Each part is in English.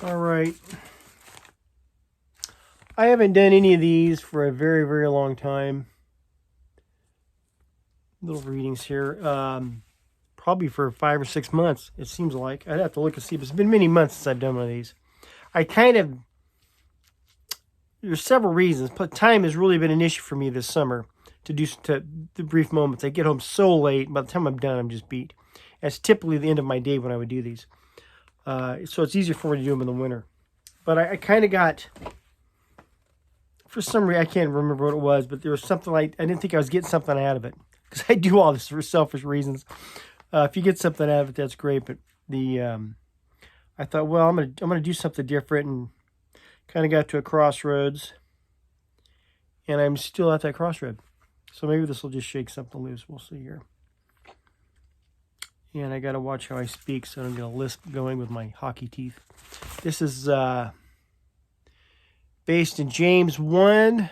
All right. I haven't done any of these for a very, very long time. Little readings here. Probably for 5 or 6 months, it seems like. I'd have to look and see, but it's been many months since I've done one of these. There's several reasons, but time has really been an issue for me this summer to do the brief moments. I get home so late. By the time I'm done, I'm just beat. That's typically the end of my day when I would do these. So it's easier for me to do them in the winter. But I kind of got, for some reason, I can't remember what it was, but there was something like, I didn't think I was getting something out of it. Because I do all this for selfish reasons. If you get something out of it, that's great. But I thought, well, I'm gonna do something different, and kind of got to a crossroads, and I'm still at that crossroad. So maybe this will just shake something loose. We'll see here. And I got to watch how I speak, so I don't get a lisp going with my hockey teeth. This is based in James 1,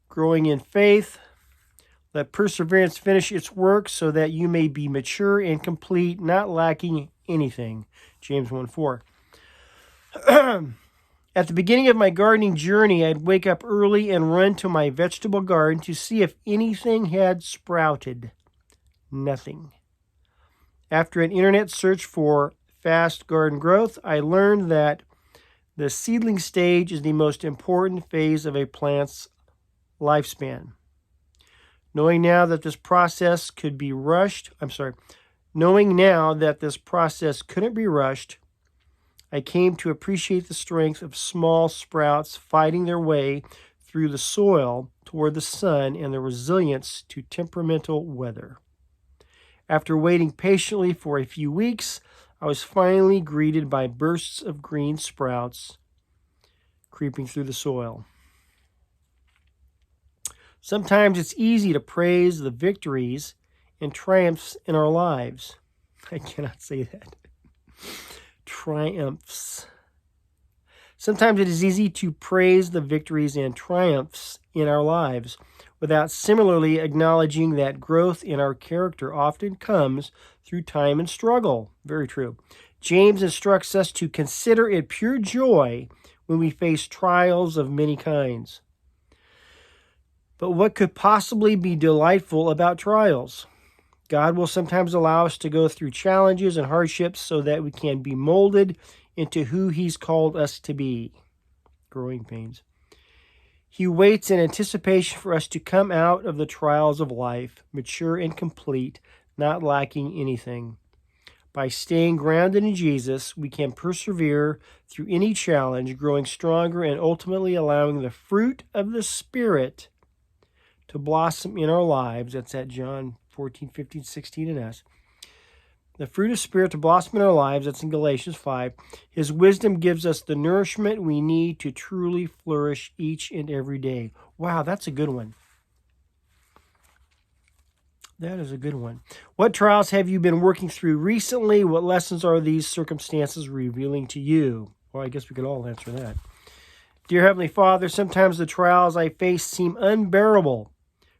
growing in faith. Let perseverance finish its work so that you may be mature and complete, not lacking anything. James 1:4. At the beginning of my gardening journey, I'd wake up early and run to my vegetable garden to see if anything had sprouted. Nothing. After an internet search for fast garden growth, I learned that the seedling stage is the most important phase of a plant's lifespan. Knowing now that this process couldn't be rushed, I came to appreciate the strength of small sprouts fighting their way through the soil toward the sun and the resilience to temperamental weather. After waiting patiently for a few weeks, I was finally greeted by bursts of green sprouts creeping through the soil. Sometimes it's easy to praise the victories and triumphs in our lives. I cannot say that. Triumphs. Sometimes it is easy to praise the victories and triumphs in our lives without similarly acknowledging that growth in our character often comes through time and struggle. Very true. James instructs us to consider it pure joy when we face trials of many kinds. But what could possibly be delightful about trials? God will sometimes allow us to go through challenges and hardships so that we can be molded into who He's called us to be. Growing pains. He waits in anticipation for us to come out of the trials of life, mature and complete, not lacking anything. By staying grounded in Jesus, we can persevere through any challenge, growing stronger and ultimately allowing the fruit of the Spirit to blossom in our lives. That's at John 14, 15, 16 and S. The fruit of Spirit to blossom in our lives. That's in Galatians 5. His wisdom gives us the nourishment we need to truly flourish each and every day. Wow, that's a good one. That is a good one. What trials have you been working through recently? What lessons are these circumstances revealing to you? Well, I guess we could all answer that. Dear Heavenly Father, sometimes the trials I face seem unbearable.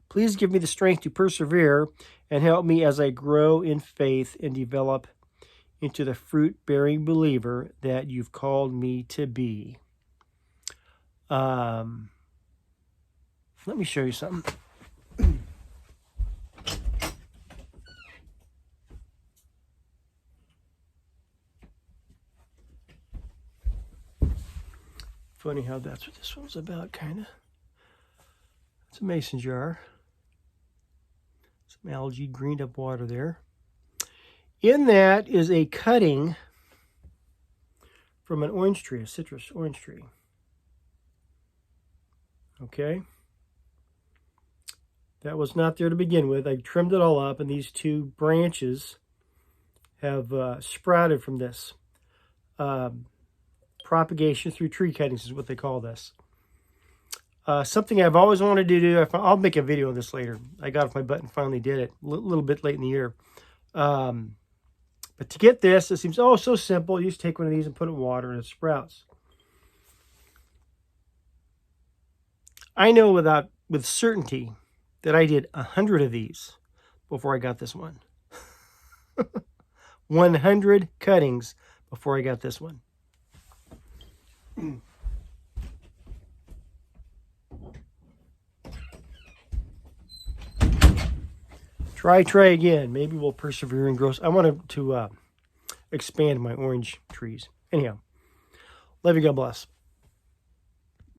Please give me the strength to persevere and help me as I grow in faith and develop into the fruit-bearing believer that you've called me to be. Let me show you something. Funny how that's what this one's about, kind of. It's a mason jar. Some algae, greened up water there. In that is a cutting from an orange tree, a citrus orange tree. Okay. That was not there to begin with. I trimmed it all up, and these two branches have sprouted from this. Propagation through tree cuttings is what they call this. Something I've always wanted to do. I'll make a video of this later. I got off my butt and finally did it. A little bit late in the year. But to get this, it seems so simple. You just take one of these and put it in water and it sprouts. I know with certainty that I did 100 of these before I got this one. 100 cuttings before I got this one. Try again. Maybe we'll persevere and grow. I wanted to expand my orange trees. Anyhow, love you. God bless.